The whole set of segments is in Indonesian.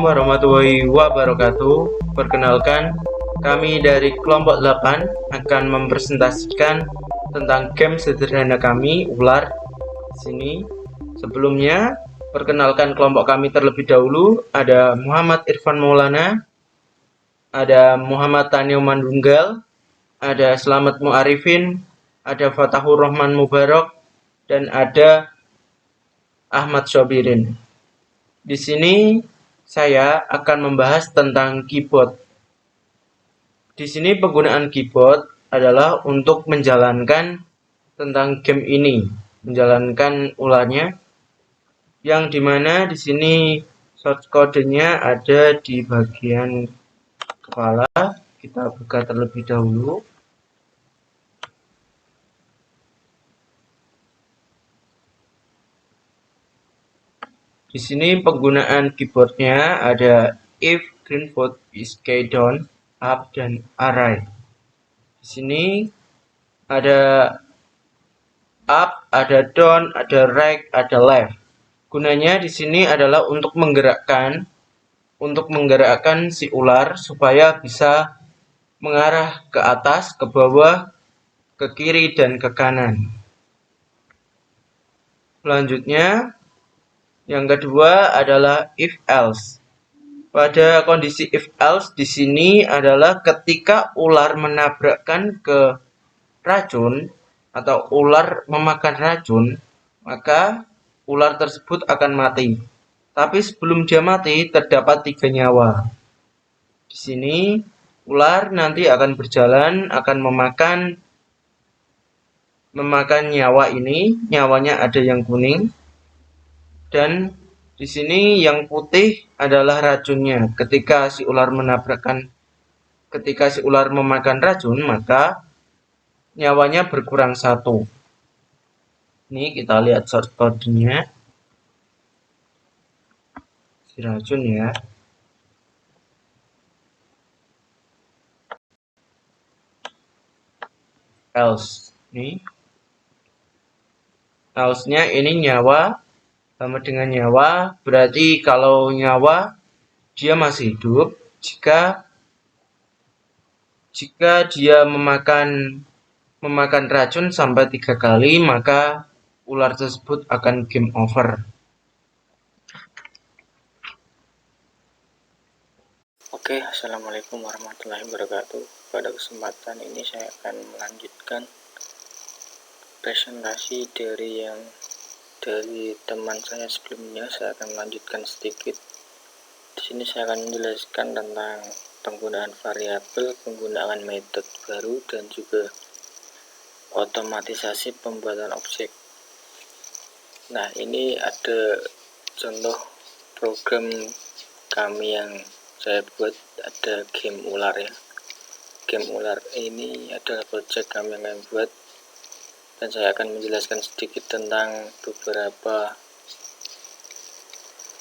warahmatullahi wabarakatuh. Perkenalkan, kami dari kelompok 8 akan mempresentasikan tentang game sederhana kami, Ular. Di sini, sebelumnya, perkenalkan kelompok kami terlebih dahulu. Ada Muhammad Irfan Maulana, ada Muhammad Tanio Mandunggal, ada Slamet Mu'arifin, ada Fatahur Rahman Mubarak, dan ada Ahmad Syobirin. Di sini saya akan membahas tentang keyboard. Di sini penggunaan keyboard adalah untuk menjalankan tentang game ini, menjalankan ularnya, yang dimana di sini shortcode-nya ada di bagian kepala. Kita buka terlebih dahulu. Di sini penggunaan keyboardnya ada if green foot is key down, up, dan array. Di sini ada up, ada down, ada right, ada left. Gunanya di sini adalah untuk menggerakkan si ular supaya bisa mengarah ke atas, ke bawah, ke kiri, dan ke kanan. Selanjutnya, yang kedua adalah if else. Pada kondisi if else di sini adalah ketika ular menabrakkan ke racun atau ular memakan racun, maka ular tersebut akan mati. Tapi sebelum dia mati, terdapat 3 nyawa. Di sini, ular nanti akan berjalan, akan memakan nyawa ini. Nyawanya ada yang kuning. Dan di sini yang putih adalah racunnya. Ketika si ular memakan racun, maka nyawanya berkurang 1. Ini kita lihat shortcode-nya. Si racun ya. Else. Ini. Else-nya ini nyawa sama dengan nyawa, berarti kalau nyawa dia masih hidup. Jika dia memakan racun sampai 3 kali, maka ular tersebut akan game over. Oke, assalamualaikum warahmatullahi wabarakatuh. Pada kesempatan ini saya akan melanjutkan presentasi dari teman saya sebelumnya. Saya akan melanjutkan sedikit. Di sini saya akan menjelaskan tentang penggunaan variabel, penggunaan metode baru, dan juga otomatisasi pembuatan objek. Nah, ini ada contoh program kami yang saya buat, ada game ular ya. Game ular ini adalah project kami yang buat, dan saya akan menjelaskan sedikit tentang beberapa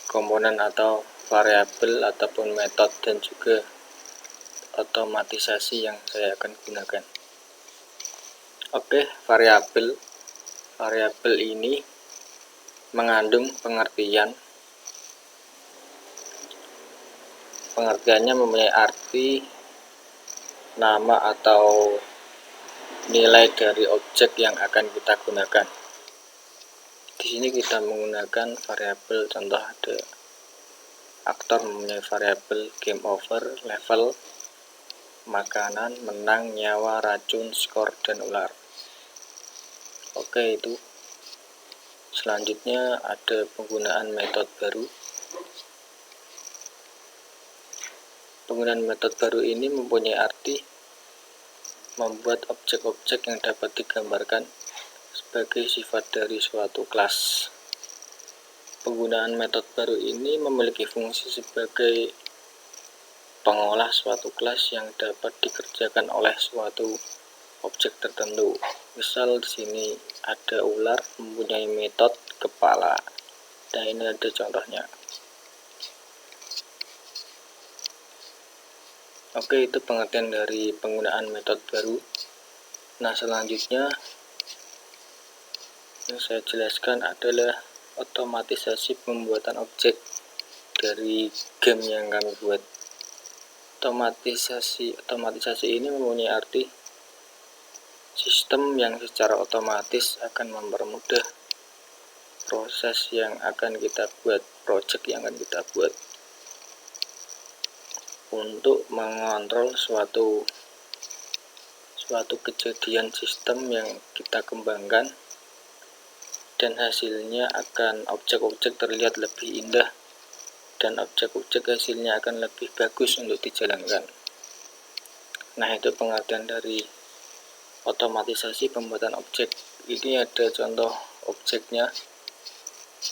komponen atau variabel ataupun metode dan juga otomatisasi yang saya akan gunakan. Oke, variabel ini mengandung pengertiannya mempunyai arti nama atau nilai dari objek yang akan kita gunakan. Di sini kita menggunakan variabel, contoh ada aktor mempunyai variabel game over, level, makanan, menang, nyawa, racun, skor, dan ular. Oke, itu. Selanjutnya ada penggunaan metode baru. Penggunaan metode baru ini mempunyai arti membuat objek-objek yang dapat digambarkan sebagai sifat dari suatu kelas. Penggunaan metode baru ini memiliki fungsi sebagai pengolah suatu kelas yang dapat dikerjakan oleh suatu objek tertentu. Misal di sini ada ular mempunyai metode kepala. Nah, ini ada contohnya. Oke, itu pengertian dari penggunaan metode baru. Nah, selanjutnya yang saya jelaskan adalah otomatisasi pembuatan objek. dari game yang kami buat. Otomatisasi ini mempunyai arti sistem yang secara otomatis akan mempermudah proses yang akan kita buat, project yang akan kita buat, untuk mengontrol suatu kejadian sistem yang kita kembangkan, dan hasilnya akan objek-objek terlihat lebih indah dan objek-objek hasilnya akan lebih bagus untuk dijalankan. Nah, itu pengertian dari otomatisasi pembuatan objek. Ini ada contoh objeknya,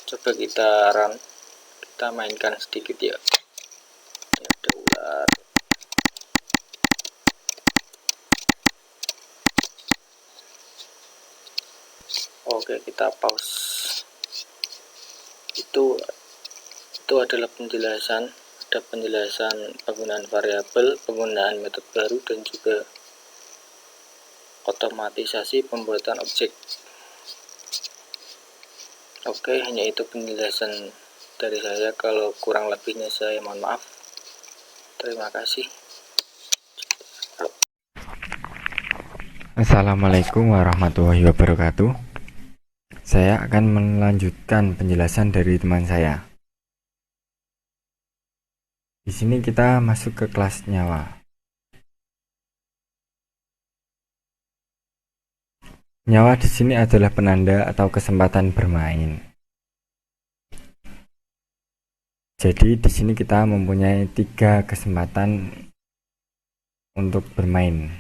coba kita mainkan sedikit ya. Ini ada ular. Oke, kita pause. Itu adalah penjelasan, ada penjelasan penggunaan variabel, penggunaan metode baru, dan juga otomatisasi pembuatan objek. Oke, hanya itu penjelasan dari saya. Kalau kurang lebihnya saya mohon maaf. Terima kasih. Assalamualaikum warahmatullahi wabarakatuh. Saya akan melanjutkan penjelasan dari teman saya. Di sini kita masuk ke kelas nyawa. Nyawa di sini adalah penanda atau kesempatan bermain. Jadi di sini kita mempunyai 3 kesempatan untuk bermain.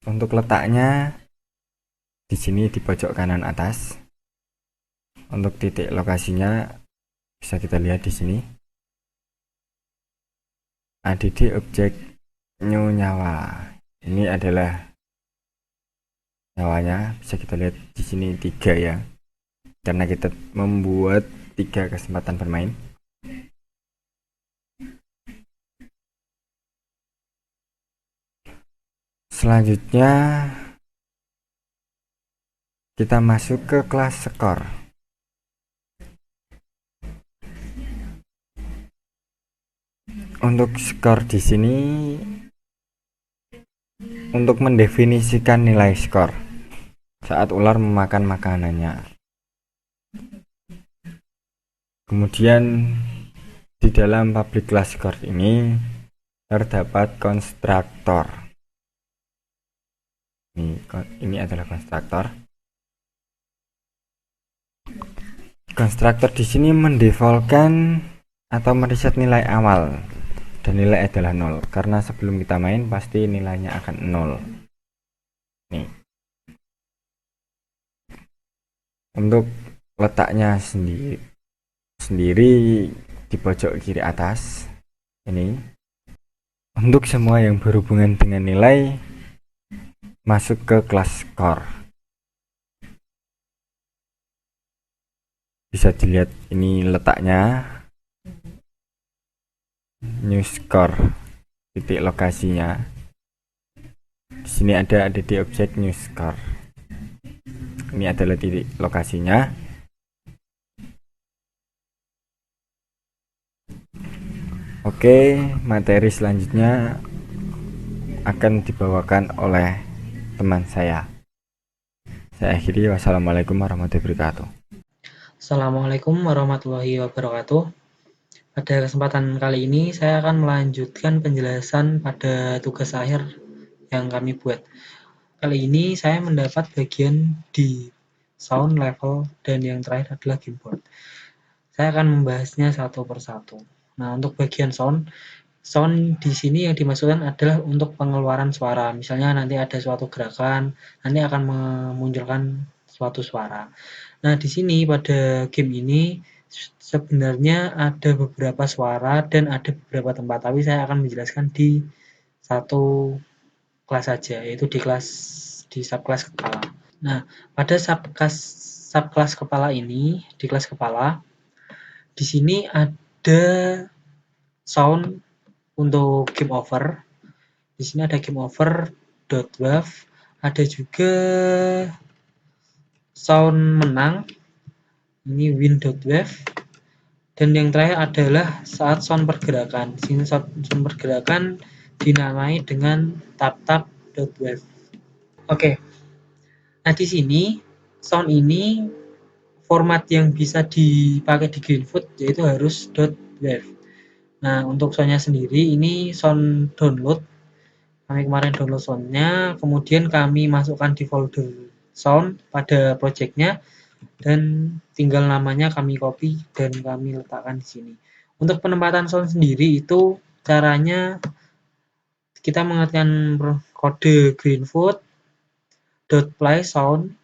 Untuk letaknya di sini di pojok kanan atas. Untuk titik lokasinya bisa kita lihat di sini. ADD objek new nyawa. Ini adalah nyawanya, bisa kita lihat di sini 3 ya. Karena kita membuat 3 kesempatan bermain. Selanjutnya kita masuk ke kelas skor. Untuk skor di sini untuk mendefinisikan nilai skor saat ular memakan makanannya. Kemudian di dalam public class score ini terdapat konstruktor. Ini adalah konstruktor. Konstruktor di sini mendefaultkan atau mereset nilai awal, dan nilai adalah 0 karena sebelum kita main pasti nilainya akan 0. Nih. Untuk letaknya sendiri di pojok kiri atas ini. Untuk semua yang berhubungan dengan nilai masuk ke kelas score. Bisa dilihat ini letaknya, new score, titik lokasinya. Di sini ada di objek new score. Ini adalah titik lokasinya. Oke, materi selanjutnya akan dibawakan oleh teman saya. Saya akhiri, wassalamualaikum warahmatullahi wabarakatuh. Assalamualaikum warahmatullahi wabarakatuh. Pada kesempatan kali ini saya akan melanjutkan penjelasan pada tugas akhir yang kami buat. Kali ini saya mendapat bagian di sound level dan yang terakhir adalah keyboard. Saya akan membahasnya satu persatu. Nah, untuk bagian sound di sini yang dimaksudkan adalah untuk pengeluaran suara. Misalnya nanti ada suatu gerakan, nanti akan memunculkan suatu suara. Nah, di sini pada game ini sebenarnya ada beberapa suara dan ada beberapa tempat, tapi saya akan menjelaskan di satu kelas saja, yaitu di subkelas kepala. Nah, pada subkelas kepala ini, di kelas kepala, di sini ada sound untuk game over. Di sini ada game over .wav, Ada juga sound menang, ini win.wave. Dan yang terakhir adalah saat sound pergerakan. Di sini sound pergerakan dinamai dengan tap-tap.wave. Oke. Nah, di sini sound ini format yang bisa dipakai di Greenfoot yaitu harus .wave. Nah, untuk soundnya sendiri ini sound download. Kami kemarin download soundnya, kemudian kami masukkan di folder sound pada projectnya, dan tinggal namanya kami copy dan kami letakkan di sini. Untuk penempatan sound sendiri itu caranya kita mengetikkan kode Greenfoot .play sound,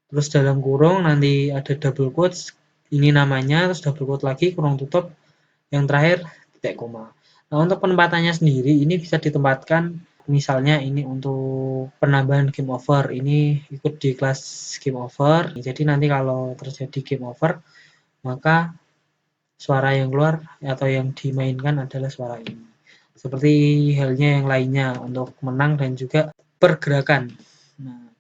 terus dalam kurung nanti ada double quotes, ini namanya, terus double quote lagi, kurung tutup, yang terakhir titik koma. Nah, untuk penempatannya sendiri ini bisa ditempatkan, misalnya ini untuk penambahan game over, ini ikut di kelas game over. Jadi nanti kalau terjadi game over, maka suara yang keluar atau yang dimainkan adalah suara ini. Seperti halnya yang lainnya untuk menang dan juga pergerakan. Nah,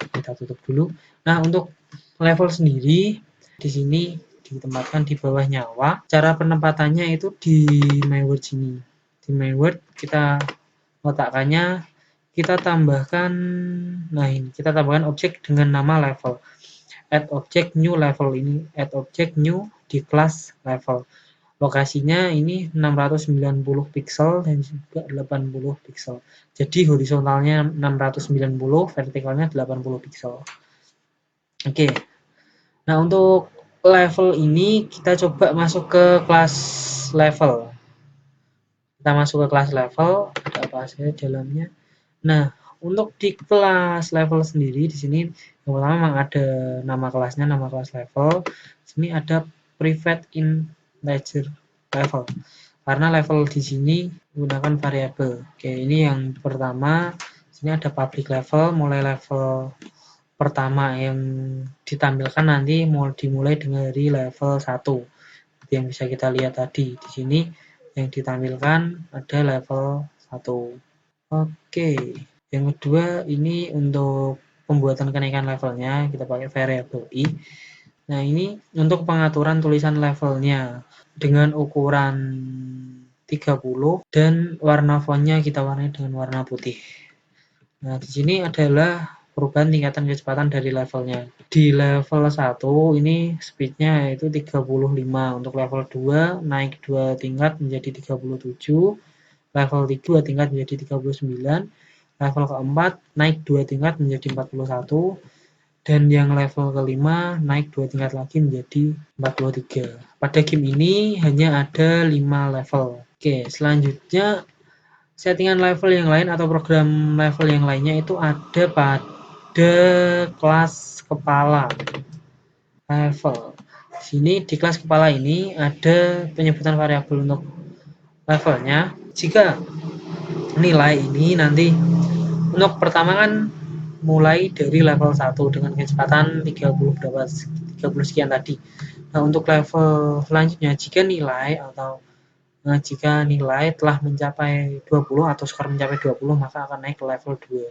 kita tutup dulu. Nah, untuk level sendiri di sini ditempatkan di bawah nyawa. Cara penempatannya itu di my word sini. Di my word kita letakkannya, kita tambahkan, nah ini kita tambahkan objek dengan nama level. Add object new level, ini add object new di kelas level. Lokasinya ini 690 pixel dan juga 80 pixel. Jadi horizontalnya 690, vertikalnya 80 pixel. Oke. Nah, untuk level ini kita coba masuk ke kelas level. Kita masuk ke kelas level, ada apa saja dalamnya. Nah, untuk di kelas level sendiri di sini yang pertama memang ada nama kelasnya, nama kelas level. Di sini ada private integer level. Karena level di sini menggunakan variabel. Oke, ini yang pertama. Di sini ada public level, mulai level pertama yang ditampilkan nanti dimulai dari level 1. Yang bisa kita lihat tadi di sini yang ditampilkan ada level 1. Oke, yang kedua ini untuk pembuatan kenaikan levelnya kita pakai variabel i. Nah, ini untuk pengaturan tulisan levelnya dengan ukuran 30 dan warna fontnya kita warnai dengan warna putih. Nah, di sini adalah perubahan tingkatan kecepatan dari levelnya. Di level 1 ini speednya yaitu 35, untuk level 2 naik 2 tingkat menjadi 37, level 3 tingkat menjadi 39, level keempat naik 2 tingkat menjadi 41, dan yang level kelima naik 2 tingkat lagi menjadi 43. Pada game ini hanya ada 5 level. Oke, selanjutnya settingan level yang lain atau program level yang lainnya itu ada pada kelas kepala level. Di sini di kelas kepala ini ada penyebutan variabel untuk levelnya. Jika nilai ini nanti untuk pertama kan mulai dari level 1 dengan kecepatan 30 sekian tadi. Nah, untuk level selanjutnya jika nilai telah mencapai 20 atau skor mencapai 20, maka akan naik ke level 2.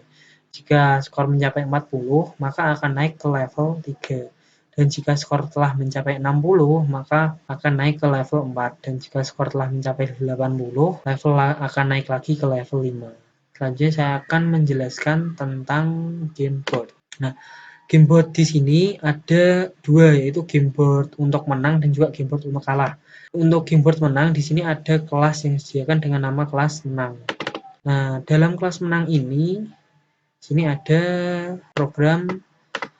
Jika skor mencapai 40, maka akan naik ke level 3. Dan jika skor telah mencapai 60, maka akan naik ke level 4. Dan jika skor telah mencapai 80, level akan naik lagi ke level 5. Selanjutnya saya akan menjelaskan tentang gameboard. Nah, gameboard di sini ada dua, yaitu gameboard untuk menang dan juga gameboard untuk kalah. Untuk gameboard menang di sini ada kelas yang disediakan dengan nama kelas menang. Nah, dalam kelas menang ini sini ada program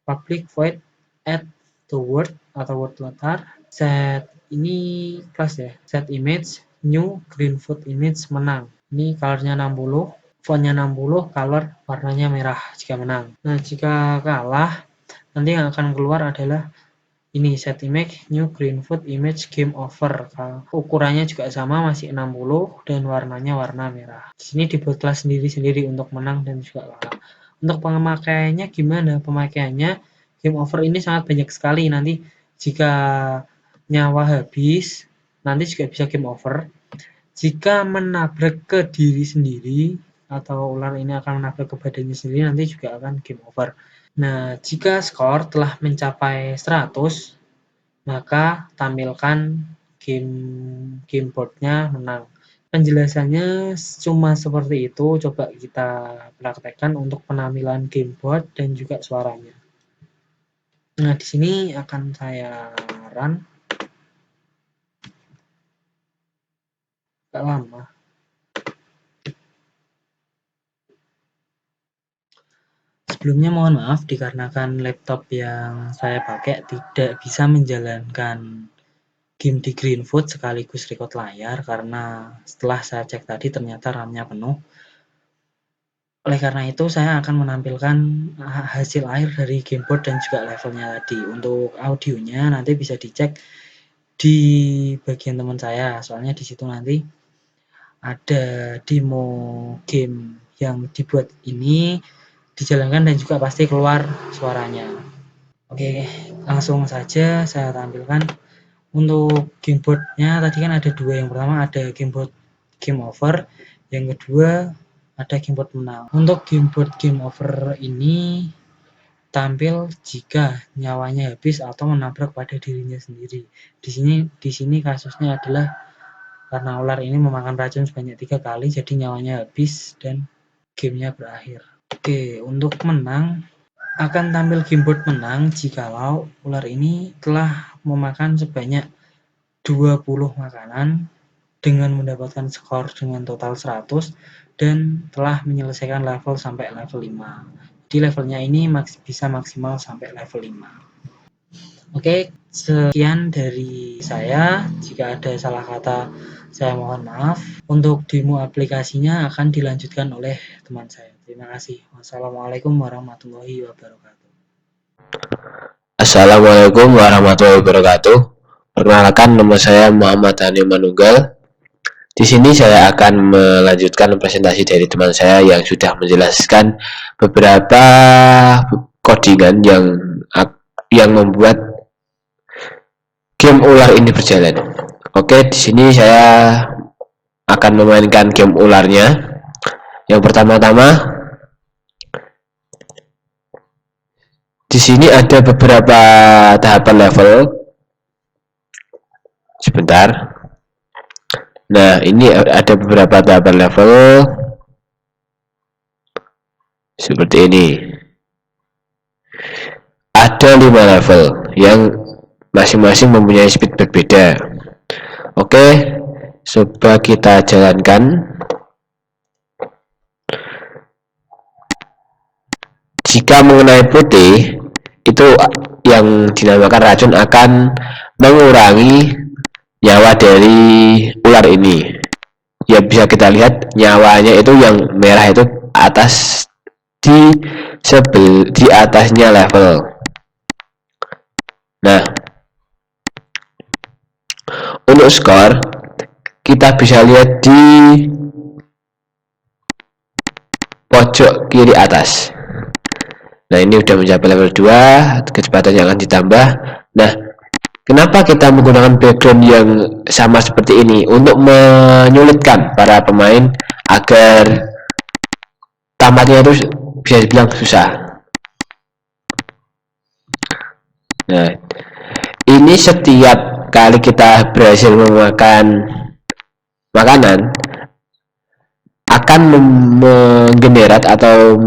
public void add the word atau word letter. Set ini kelas ya. Set image new Greenfoot image menang. Ini colornya 60. Fontnya 60, color warnanya merah jika menang. Nah, jika kalah, nanti yang akan keluar adalah ini set image new Greenfoot image game over. Ukurannya juga sama, masih 60 dan warnanya warna merah. Di sini dibuat kelas sendiri-sendiri untuk menang dan juga kalah. Untuk pemakaiannya gimana? Pemakaiannya game over ini sangat banyak sekali. Nanti jika nyawa habis, nanti juga bisa game over. Jika menabrak ke diri sendiri atau ular ini akan menabrak ke badannya sendiri, nanti juga akan game over. Nah, jika skor telah mencapai 100, maka tampilkan gameboardnya menang. Penjelasannya cuma seperti itu, coba kita praktekkan untuk penampilan gameboard dan juga suaranya. Nah, di sini akan saya run. Agak lama. Sebelumnya mohon maaf dikarenakan laptop yang saya pakai tidak bisa menjalankan game di Greenfoot sekaligus record layar, karena setelah saya cek tadi ternyata RAM-nya penuh. Oleh karena itu saya akan menampilkan hasil akhir dari gameboard dan juga levelnya tadi. Untuk audionya nanti bisa dicek di bagian teman saya, soalnya di situ nanti ada demo game yang dibuat ini dijalankan dan juga pasti keluar suaranya. Oke, langsung saja saya tampilkan. Untuk gameboardnya tadi kan ada dua, yang pertama ada gameboard game over, yang kedua ada gameboard menang. Untuk gameboard game over ini tampil jika nyawanya habis atau menabrak pada dirinya sendiri. Di sini kasusnya adalah karena ular ini memakan racun sebanyak 3 kali, jadi nyawanya habis dan gamenya berakhir. Oke, untuk menang akan tampil gameboard menang jikalau ular ini telah memakan sebanyak 20 makanan dengan mendapatkan skor dengan total 100 dan telah menyelesaikan level sampai level 5. Jadi levelnya ini bisa maksimal sampai level 5. Oke, sekian dari saya. Jika ada salah kata, saya mohon maaf. Untuk demo aplikasinya akan dilanjutkan oleh teman saya. Terima kasih. Wassalamualaikum warahmatullahi wabarakatuh. Assalamualaikum warahmatullahi wabarakatuh. Perkenalkan, nama saya Muhammad Hani Manunggal. Di sini saya akan melanjutkan presentasi dari teman saya yang sudah menjelaskan beberapa codingan yang membuat game ular ini berjalan. Oke, di sini saya akan memainkan game ularnya. Yang pertama-tama, di sini ada beberapa tahapan level. Sebentar. Nah, ini ada beberapa tahapan level seperti ini. Ada 5 level yang masing-masing mempunyai speed berbeda. Oke, coba kita jalankan. Jika mengenai putih, itu yang dinamakan racun akan mengurangi nyawa dari ular ini. Ya, bisa kita lihat nyawanya itu yang merah itu atas di atasnya level. Nah, untuk skor kita bisa lihat di pojok kiri atas. Nah, ini udah mencapai level 2, kecepatannya akan ditambah. Nah, kenapa kita menggunakan background yang sama seperti ini? Untuk menyulitkan para pemain agar tamatnya itu bisa dibilang susah. Nah, ini setiap kali kita berhasil memakan makanan akan menggenerat atau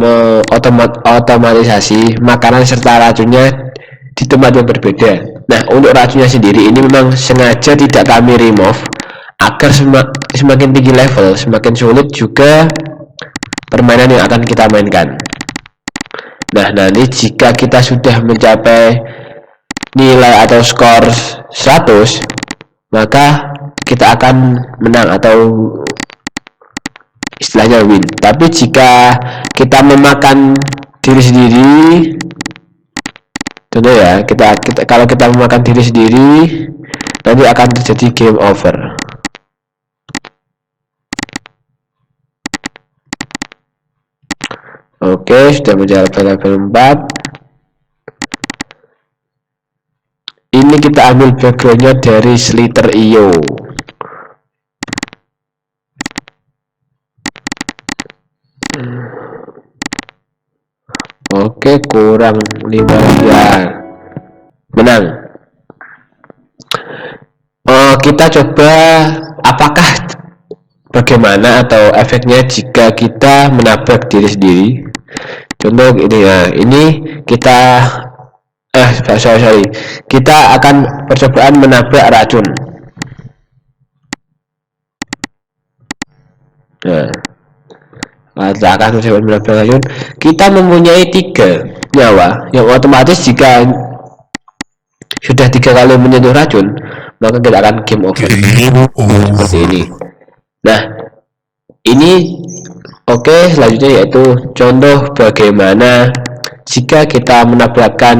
otomatisasi makanan serta racunnya di tempat yang berbeda. Nah, untuk racunnya sendiri ini memang sengaja tidak kami remove agar semakin tinggi level semakin sulit juga permainan yang akan kita mainkan. Nah, nanti jika kita sudah mencapai nilai atau skor 100, maka kita akan menang atau istilahnya win. Tapi jika kita memakan diri sendiri, contoh ya, kalau kita memakan diri sendiri, nanti akan terjadi game over. Oke, sudah mencapai level 4. Ini kita ambil backgroundnya dari Slither.io. Oke, kurang 5 ya. Menang. Kita coba apakah bagaimana atau efeknya jika kita menabrak diri sendiri. Contoh ini ya, ini kita kita akan percobaan menabrak racun. Nah, akan percobaan menabrak racun. Kita mempunyai 3 nyawa, yang otomatis jika sudah 3 kali menyentuh racun, maka kita akan game over. Seperti ini. Nah, ini oke, selanjutnya yaitu contoh bagaimana jika kita menabrakkan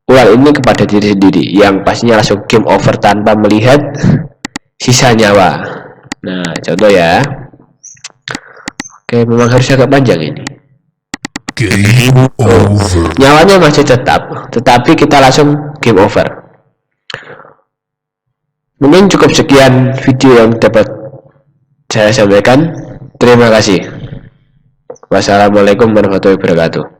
ular ini kepada diri sendiri, yang pastinya langsung game over tanpa melihat sisa nyawa. Nah, contoh ya. Oke, memang harus agak panjang ini. Game over. Nyawanya masih tetap, tetapi kita langsung game over. Mungkin cukup sekian video yang dapat saya sampaikan. Terima kasih. Wassalamualaikum warahmatullahi wabarakatuh.